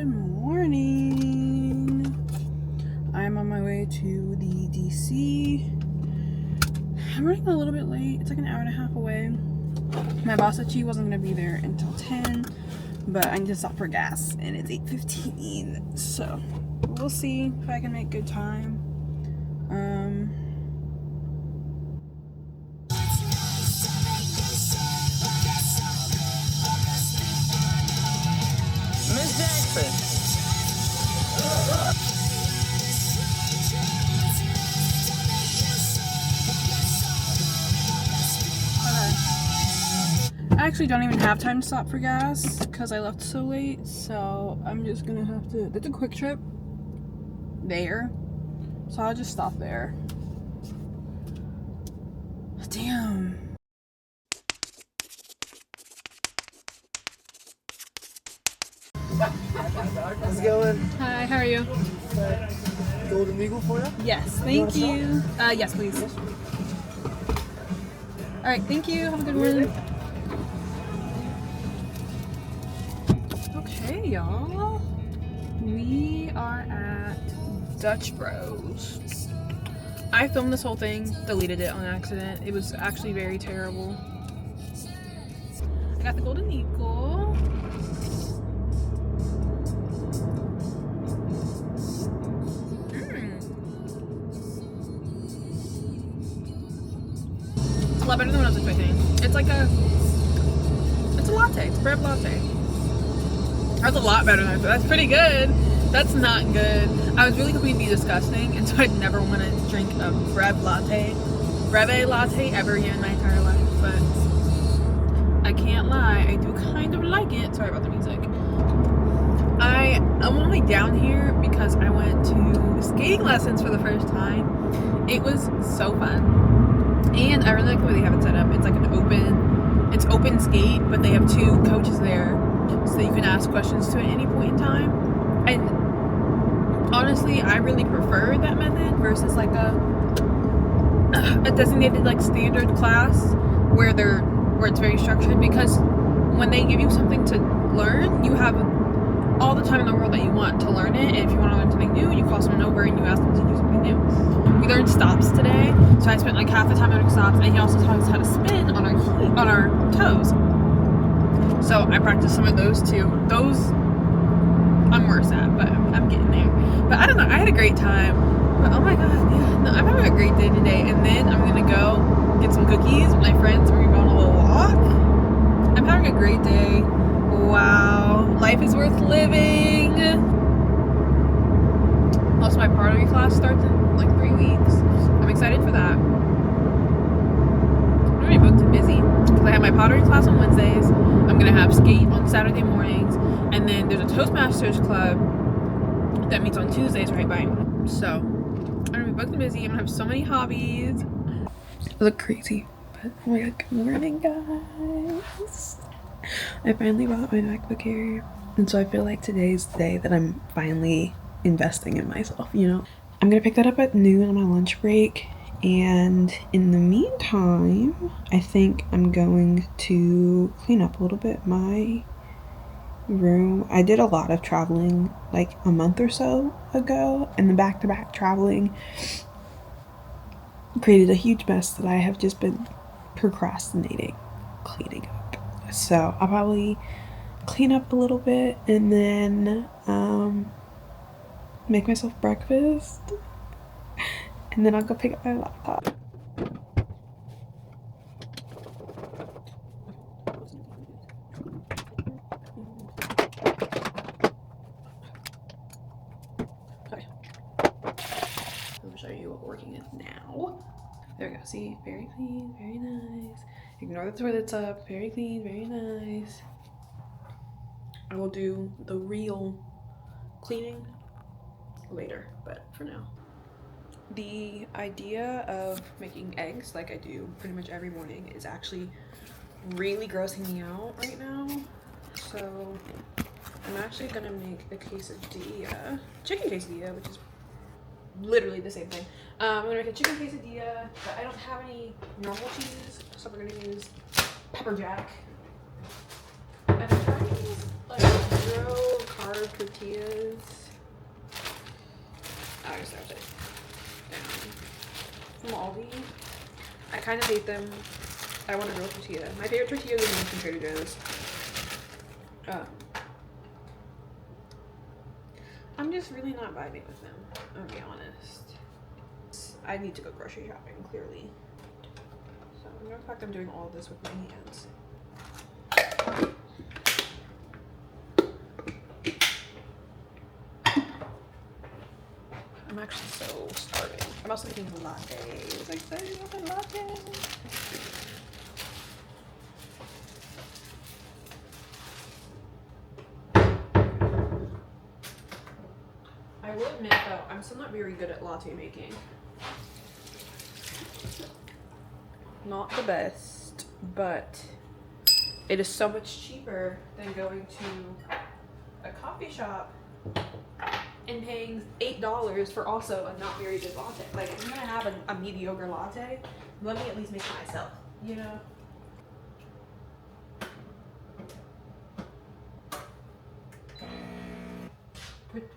Good morning. I'm on my way to the DC. I'm running a little bit late. It's like an hour and a half away. My boss said she wasn't going to be there until 10, but I need to stop for gas and it's 8:15. So we'll see if I can make good time. Miss Jackson. I actually don't even have time to stop for gas because I left so late, so I'm just gonna have to. It's a quick trip there, so I'll just stop there. Damn. How's it going? Hi, how are you? Golden Eagle for you? Yes, thank you. Yes, please. All right, thank you. Have a good one. Okay, y'all. We are at Dutch Bros. I filmed this whole thing, deleted it on accident. It was actually very terrible. I got the Golden Eagle. It's a lot better than what I was expecting. It's like it's a latte. It's a bread latte. That's a lot better than I thought. That's pretty good. That's not good. I was really hoping it'd be disgusting, and so I'd never want to drink a bread latte ever again in my entire life. But I can't lie, I do kind of like it. Sorry about the music. I'm only down here because I went to skating lessons for the first time. It was so fun. And I really like the way they have it set up. It's like it's open skate, but they have two coaches there so that you can ask questions to at any point in time. And honestly, I really prefer that method versus like a designated like standard class where it's very structured, because when they give you something to learn, you have all the time in the world that you want to learn it. And if you want to learn something new, you call someone over and you ask them to do something new. We learned stops today, so I spent like half the time learning stops, and he also taught us how to spin on our toes. So I practiced some of those too. Those I'm worse at, but I'm getting there. But I don't know, I had a great time. But oh my god, yeah, no, I'm having a great day today. And then I'm gonna go get some cookies with my friends. We're gonna go on a little walk. I'm having a great day. Wow, life is worth living. Also, my pottery class starts in like 3 weeks. I'm excited for that. I'm already booked and busy because I have my pottery class on Wednesdays. I'm gonna have skate on Saturday mornings, and then there's a Toastmasters club that meets on Tuesdays right by me. So I'm gonna be booked and busy. I'm gonna have so many hobbies. I look crazy, but oh my god, good morning, guys. I finally bought my MacBook Air, and so I feel like today's the day that I'm finally investing in myself, you know? I'm gonna pick that up at noon on my lunch break, and in the meantime, I think I'm going to clean up a little bit my room. I did a lot of traveling like a month or so ago, and the back-to-back traveling created a huge mess that I have just been procrastinating cleaning up. So I'll probably clean up a little bit and then make myself breakfast, and then I'll go pick up my laptop. Okay. I'll show you what we're working with now. There we go. See, very clean, very nice. Ignore the toilets up. Very clean, very nice. I will do the real cleaning later, but for now. The idea of making eggs like I do pretty much every morning is actually really grossing me out right now. So I'm actually gonna make a quesadilla, chicken quesadilla, which is literally the same thing. I'm gonna make a chicken quesadilla, but I don't have any normal cheese, so we're gonna use pepper jack. I've been trying these like zero carb tortillas kind of hate them. I want a real tortilla. My favorite tortilla is from Trader Joe's. I'm just really not vibing with them, I'll be honest. I need to go grocery shopping, clearly. So, in fact, I'm doing all of this with my hands. I'm actually so starving. I'm also making a latte. I'm excited about my latte. I will admit though, I'm still not very good at latte making. Not the best, but it is so much cheaper than going to a coffee shop and paying $8 for also a not very good latte. Like, if I'm gonna have a mediocre latte, let me at least make it myself, you know?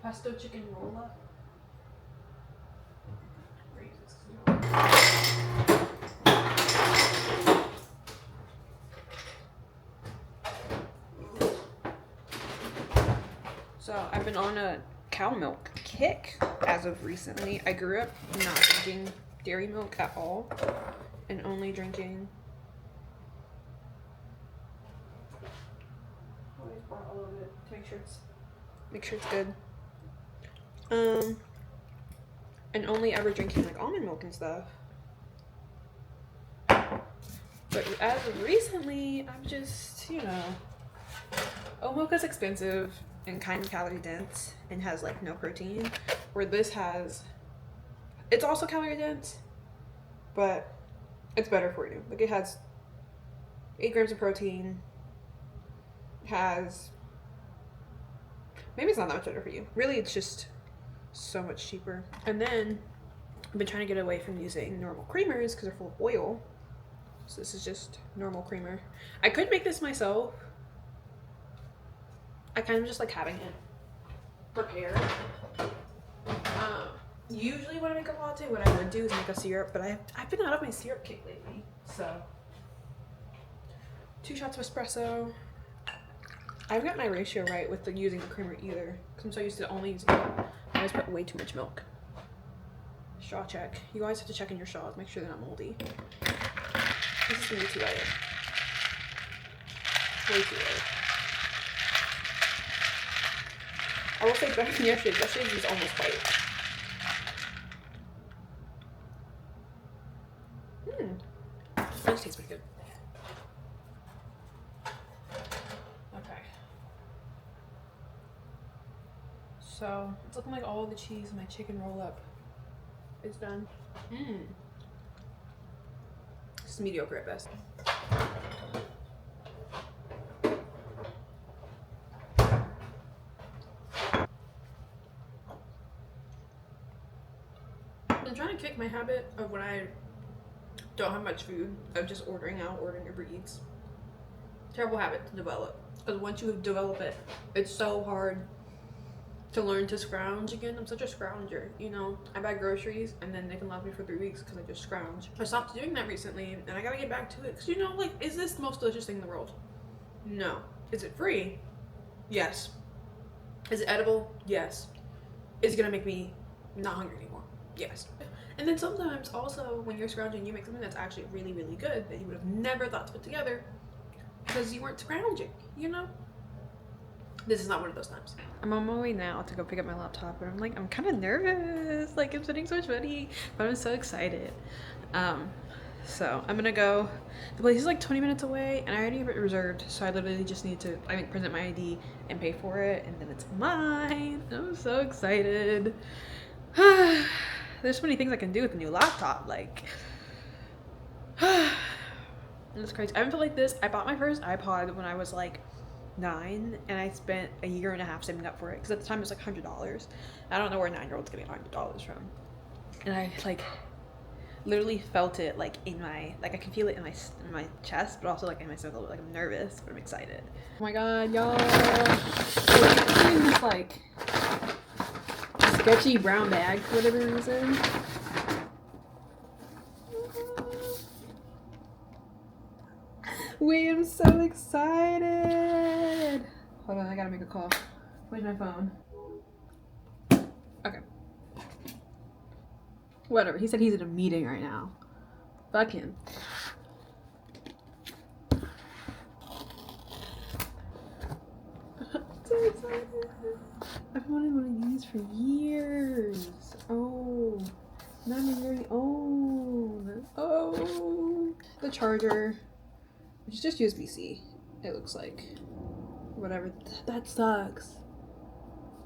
Pesto chicken roll up. So I've been on a cow milk kick as of recently. I grew up not drinking dairy milk at all and only drinking. Always brought all of it to make sure it's good. And only ever drinking like almond milk and stuff. But as of recently, I'm just, you know, oat milk is expensive and kind of calorie dense and has like no protein, where this has, it's also calorie dense, but it's better for you. Like, it has 8 grams of protein, has, maybe it's not that much better for you. Really, it's just so much cheaper. And then I've been trying to get away from using normal creamers because they're full of oil. So this is just normal creamer. I could make this myself. I kind of just like having it prepared. Usually when I make a latte, what I would do is make a syrup, but I've been out of my syrup kick lately. So 2 shots of espresso. I haven't got my ratio right with using the creamer either, because I'm so used to only using it. I always put way too much milk. Straw check. You always have to check in your straws, make sure they're not moldy. This is gonna be too light. Way too light. I will say better than yesterday. Yesterday was almost white. This tastes pretty good. Okay. So it's looking like all the cheese in my chicken roll up is done. It's mediocre at best. I'm trying to kick my habit of when I don't have much food of just ordering Uber Eats. Terrible habit to develop, because once you develop it, it's so hard to learn to scrounge again. I'm such a scrounger, you know. I buy groceries and then they can last me for 3 weeks because I just scrounge. I stopped doing that recently and I gotta get back to it, because, you know, like, is this the most delicious thing in the world? No. Is it free? Yes. Is it edible? Yes. Is it gonna make me not hungry anymore? Yes. And then sometimes also when you're scrounging, you make something that's actually really, really good that you would have never thought to put together because you weren't scrounging, you know? This is not one of those times. I'm on my way now to go pick up my laptop, but I'm kind of nervous. Like, I'm spending so much money, but I'm so excited. So I'm gonna go. The place is like 20 minutes away and I already have it reserved, so I literally just need to, present my ID and pay for it, and then it's mine. I'm so excited. There's so many things I can do with the new laptop, like, it's crazy. I haven't felt like this. I bought my first iPod when I was like 9, and I spent a year and a half saving up for it, because at the time it was like $100. I don't know where 9-year-olds getting $100 from. And I like literally felt it like in my, like, I can feel it in my chest, but also like in my stomach a little bit. Like, I'm nervous, but I'm excited. Oh my god, y'all. I'm in this like sketchy brown bag for whatever reason. Wait, I'm so excited. Hold on, I gotta make a call. Where's my phone? Okay. Whatever. He said he's in a meeting right now. Fuck him. So excited. I've wanted one of these for years. Oh, now I'm very own. Oh, the charger, which is just USB-C. It looks like. Whatever. That sucks.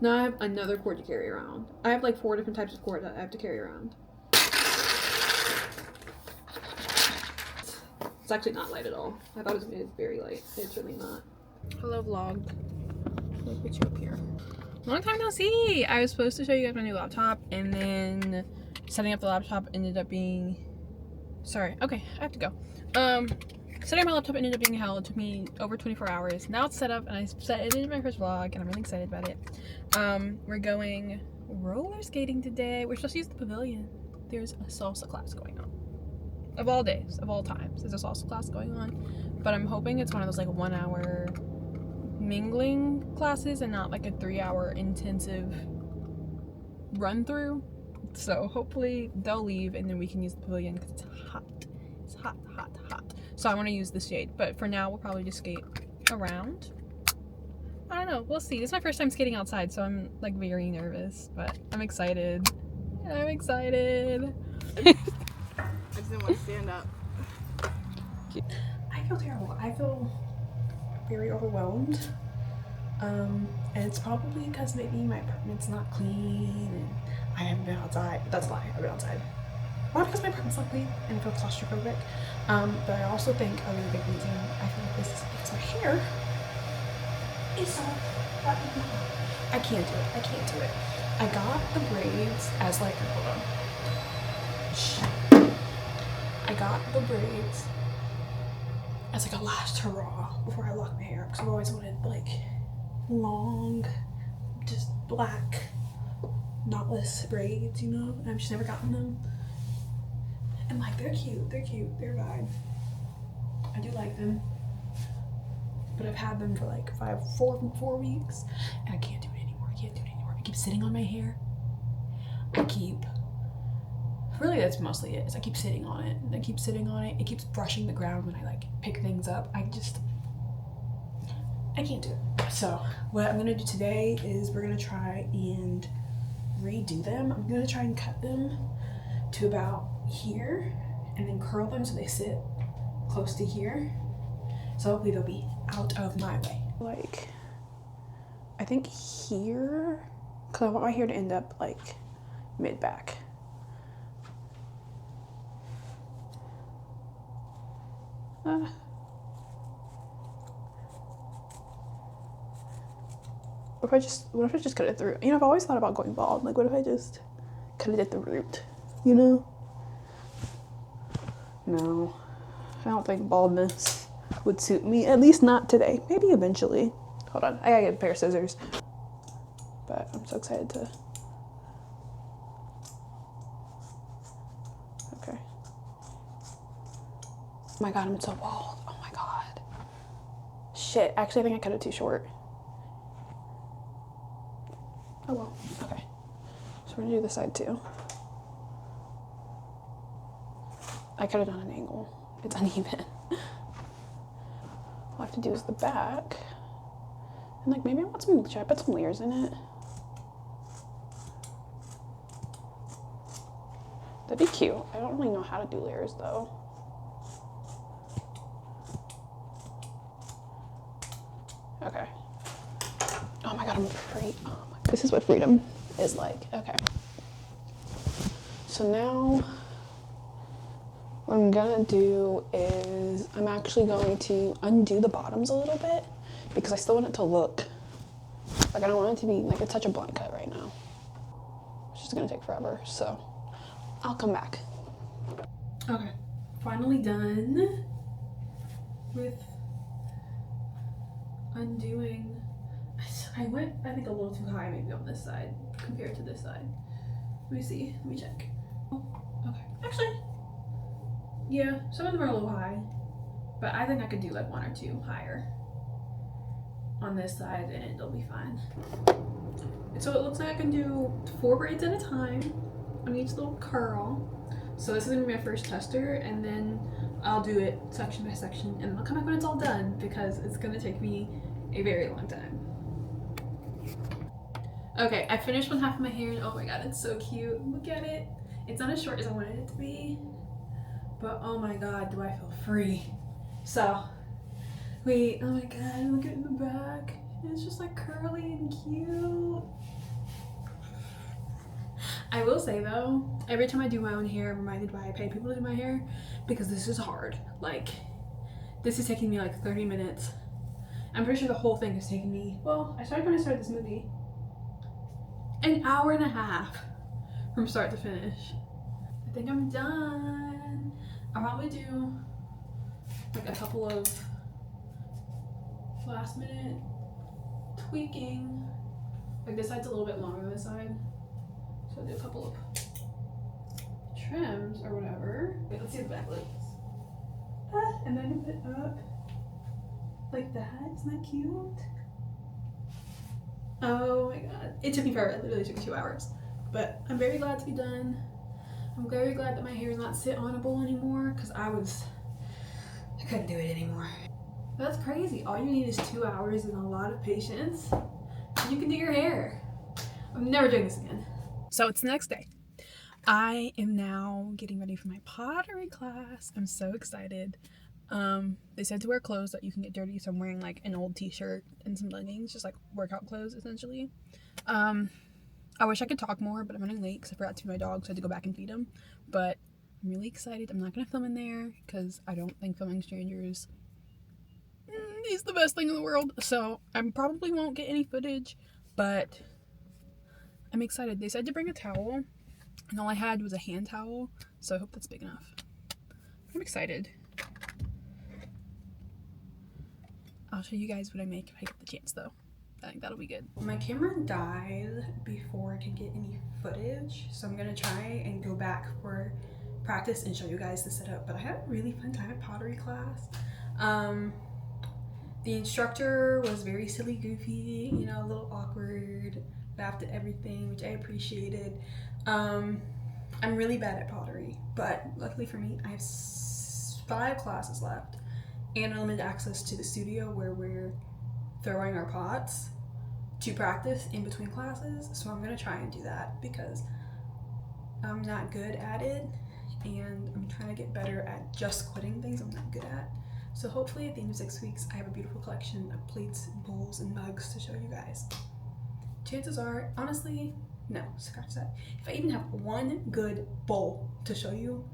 Now I have another cord to carry around. I have like 4 different types of cord that I have to carry around. It's actually not light at all. I thought it was very light. It's really not. Hello vlog. Let me put you up here. Long time no see. I was supposed to show you guys my new laptop, and then setting up the laptop ended up being, sorry, okay, I have to go. Setting up my laptop ended up being hell. It took me over 24 hours. Now it's set up, and I edited my first vlog, and I'm really excited about it. We're going roller skating today. We're supposed to use the pavilion. There's a salsa class going on. Of all days, of all times, there's a salsa class going on. But I'm hoping it's one of those like 1 hour mingling classes and not like a 3-hour intensive run through. So hopefully they'll leave and then we can use the pavilion because it's hot. It's hot, hot, hot. So I want to use the shade, but for now we'll probably just skate around. I don't know, we'll see. This is my first time skating outside, so I'm like very nervous, but I'm excited. I'm excited. I just didn't want to stand up. I feel terrible. I feel very overwhelmed. And it's probably because maybe my apartment's not clean and I haven't been outside. That's a lie, I've been outside. Not because my apartment's not clean and I feel claustrophobic. But I also think a really big reason I feel like this is because my hair is so fucking hot. I can't do it. I can't do it. I got the braids as like, hold on. Shh. I got the braids as like a last hurrah before I locked my hair because I've always wanted like long, just black, knotless braids, you know, and I've just never gotten them. And like they're cute, they're a vibe. I do like them, but I've had them for like 4 weeks, and I can't do it anymore. I can't do it anymore. I keep sitting on my hair. Really, that's mostly it. Is I keep sitting on it. And I keep sitting on it. It keeps brushing the ground when I like pick things up. I can't do it. So what I'm gonna do today is we're gonna try and redo them. I'm gonna try and cut them to about here and then curl them so they sit close to here. So hopefully they'll be out of my way. Like, I think here, because I want my hair to end up like mid-back. What if I just cut it through? You know, I've always thought about going bald. Like, what if I just cut it at the root? You know? No, I don't think baldness would suit me. At least not today. Maybe eventually. Hold on, I gotta get a pair of scissors. But I'm so excited to. Okay. Oh my god, I'm so bald. Oh my god. Shit, actually I think I cut it too short. Oh well, okay. So we're gonna do this side too. I cut it on an angle. It's uneven. All I have to do is the back. And like maybe I want some, should I put some layers in it? That'd be cute. I don't really know how to do layers though. Okay. Oh my god, I'm free. Oh my, this is what freedom is like. Okay. So now what I'm gonna do is I'm actually going to undo the bottoms a little bit because I still want it to look like, I don't want it to be like, it's such a blunt cut right now. It's just gonna take forever, so I'll come back. Okay, finally done with undoing. I went, I think, a little too high maybe on this side compared to this side. Let me see, let me check. Oh, okay, actually, yeah, some of them are a little high. But I think I could do like 1 or 2 higher on this side and it'll be fine. So it looks like I can do 4 braids at a time on each little curl. So this is gonna be my first tester, and then I'll do it section by section, and I'll come back when it's all done because it's gonna take me a very long time. Okay, I finished one half of my hair, and oh my god, it's so cute. Look at it. It's not as short as I wanted it to be, but oh my god, do I feel free. So, wait, oh my god, look at it in the back. It's just like curly and cute. I will say though, every time I do my own hair, I'm reminded why I pay people to do my hair, because this is hard. Like, this is taking me like 30 minutes. I'm pretty sure the whole thing is taking me, well, I started when I started this movie, an hour and a half from start to finish. I think I'm done. I'll probably do like a couple of last minute tweaking. Like this side's a little bit longer than this side. So I'll do a couple of trims or whatever. Wait, let's see what the back looks. And then put it up like that. Isn't that cute? Oh my god. It took me forever. It literally took me 2 hours. But I'm very glad to be done. I'm very glad that my hair is not sit onable anymore, because I couldn't do it anymore. That's crazy. All you need is 2 hours and a lot of patience. And you can do your hair. I'm never doing this again. So it's the next day. I am now getting ready for my pottery class. I'm so excited. They said to wear clothes that you can get dirty, so I'm wearing like an old t-shirt and some leggings, just like workout clothes essentially. I wish I could talk more, but I'm running late because I forgot to feed my dog, so I had to go back and feed him. But I'm really excited. I'm not going to film in there because I don't think filming strangers is the best thing in the world. So I probably won't get any footage, but I'm excited. They said to bring a towel, and all I had was a hand towel, so I hope that's big enough. I'm excited. I'll show you guys what I make if I get the chance though. I think that'll be good. My camera died before I could get any footage, so I'm gonna try and go back for practice and show you guys the setup. But I had a really fun time at pottery class. The instructor was very silly, goofy, you know, a little awkward, laughed at everything, which I appreciated. I'm really bad at pottery, but luckily for me, I have 5 classes left and unlimited access to the studio where we're throwing our pots to practice in between classes. So I'm gonna try and do that because I'm not good at it, and I'm trying to get better at just quitting things I'm not good at. So hopefully at the end of 6 weeks, I have a beautiful collection of plates, bowls, and mugs to show you guys. Chances are, honestly, no, scratch that. If I even have one good bowl to show you,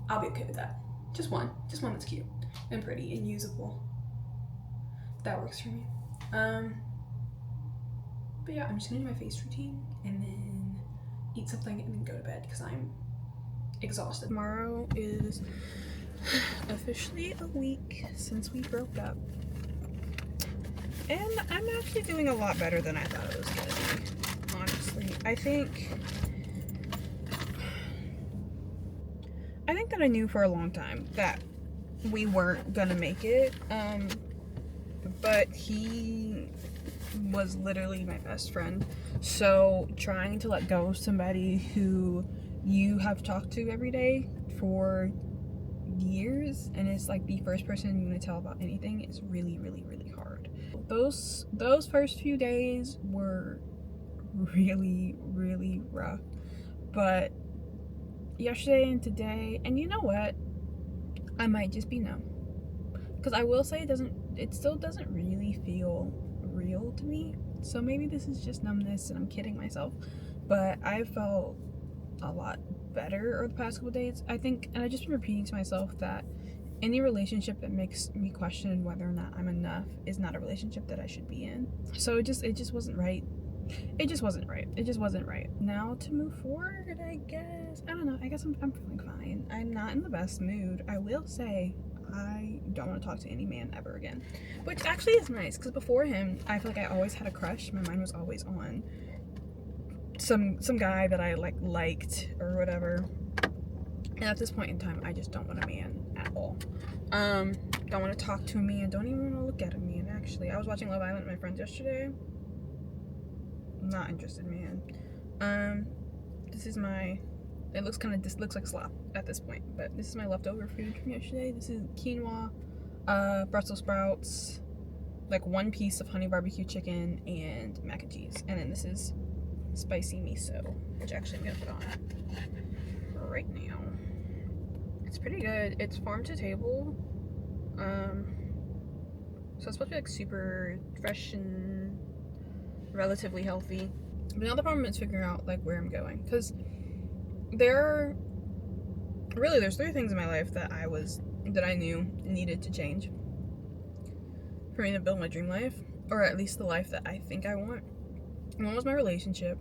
I'll be okay with that. Just one that's cute and pretty and usable. That works for me. But yeah, I'm just gonna do my face routine and then eat something and then go to bed because I'm exhausted. Tomorrow is officially a week since we broke up, and I'm actually doing a lot better than I thought I was gonna be, honestly. I think that I knew for a long time that we weren't gonna make it, but he was literally my best friend. So trying to let go of somebody who you have talked to every day for years and is like the first person you want to tell about anything is really, really, really hard. Those first few days were really, really rough, but yesterday and today, and you know what, I might just be numb, because I will say it still doesn't really feel real to me. So maybe this is just numbness and I'm kidding myself, but I felt a lot better over the past couple days, I think. And I just been repeating to myself that any relationship that makes me question whether or not I'm enough is not a relationship that I should be in. So it just wasn't right. It just wasn't right. Now to move forward, I guess. I don't know. I guess I'm feeling fine. I'm not in the best mood. I will say I don't want to talk to any man ever again, which actually is nice, because before him, I feel like I always had a crush. My mind was always on some guy that I liked or whatever. And at this point in time, I just don't want a man at all. Don't want to talk to a man. Don't even want to look at a man, actually. I was watching Love Island with my friends yesterday. Not interested, man. This is my... It looks kind of... This looks like slop at this point. But this is my leftover food from yesterday. This is quinoa, Brussels sprouts, like 1 piece of honey barbecue chicken, and mac and cheese. And then this is spicy miso, which actually I'm going to put on right now. It's pretty good. It's farm to table. So it's supposed to be like super fresh and relatively healthy. But now the problem is figuring out like where I'm going, because there's 3 things in my life that I knew needed to change for me to build my dream life, or at least the life that I think I want. One was my relationship.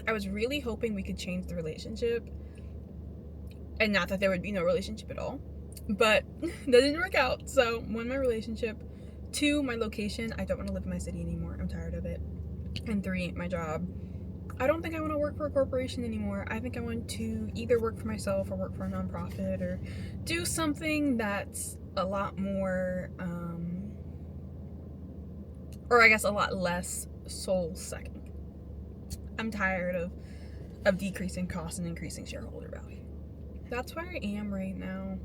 I was really hoping we could change the relationship, and not that there would be no relationship at all, but that didn't work out. So 1, my relationship. 2, my location. I don't want to live in my city anymore. I'm tired of it. And 3, my job. I don't think I want to work for a corporation anymore. I think I want to either work for myself or work for a nonprofit or do something that's a lot more, or I guess a lot less soul-sucking. I'm tired of decreasing costs and increasing shareholder value. That's where I am right now.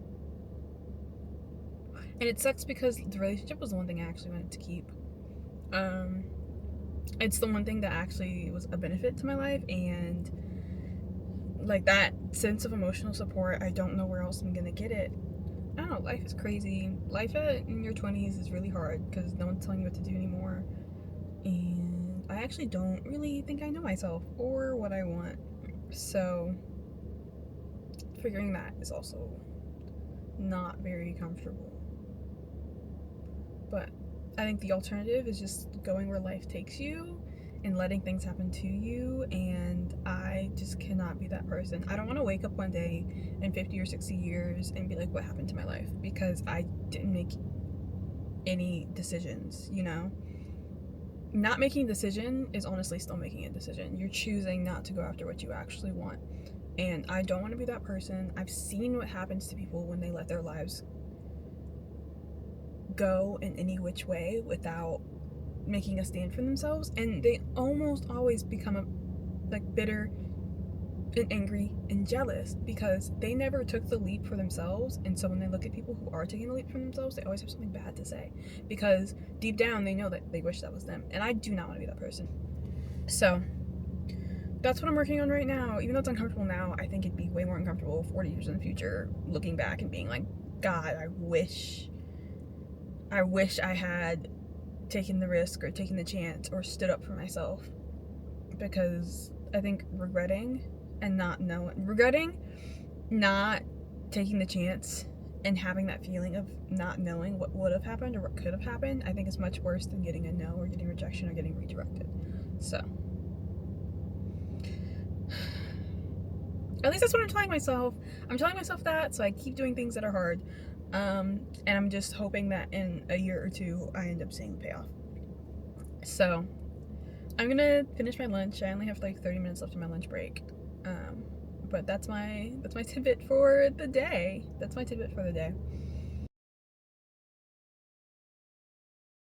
And it sucks because the relationship was the one thing I actually wanted to keep. It's the one thing that actually was a benefit to my life, and like that sense of emotional support, I don't know where else I'm gonna get it. I don't know, life is crazy. Life in your 20s is really hard because no one's telling you what to do anymore. And I actually don't really think I know myself or what I want. So figuring that is also not very comfortable. But I think the alternative is just going where life takes you and letting things happen to you, and I just cannot be that person. I don't want to wake up one day in 50 or 60 years and be like, what happened to my life? Because I didn't make any decisions, you know? Not making a decision is honestly still making a decision. You're choosing not to go after what you actually want. And I don't want to be that person. I've seen what happens to people when they let their lives go in any which way without making a stand for themselves, and they almost always become bitter and angry and jealous because they never took the leap for themselves. And so when they look at people who are taking the leap for themselves, they always have something bad to say because deep down they know that they wish that was them, and I do not want to be that person. So that's what I'm working on right now. Even though it's uncomfortable now, I think it'd be way more uncomfortable 40 years in the future looking back and being like, God, I wish I had taken the risk or taken the chance or stood up for myself. Because I think regretting not taking the chance and having that feeling of not knowing what would have happened or what could have happened, I think is much worse than getting a no or getting rejection or getting redirected. So at least that's what I'm telling myself. I'm telling myself that, so I keep doing things that are hard. And I'm just hoping that in a year or 2 I end up seeing the payoff. So I'm gonna finish my lunch. I only have like 30 minutes left in my lunch break. But that's my tidbit for the day.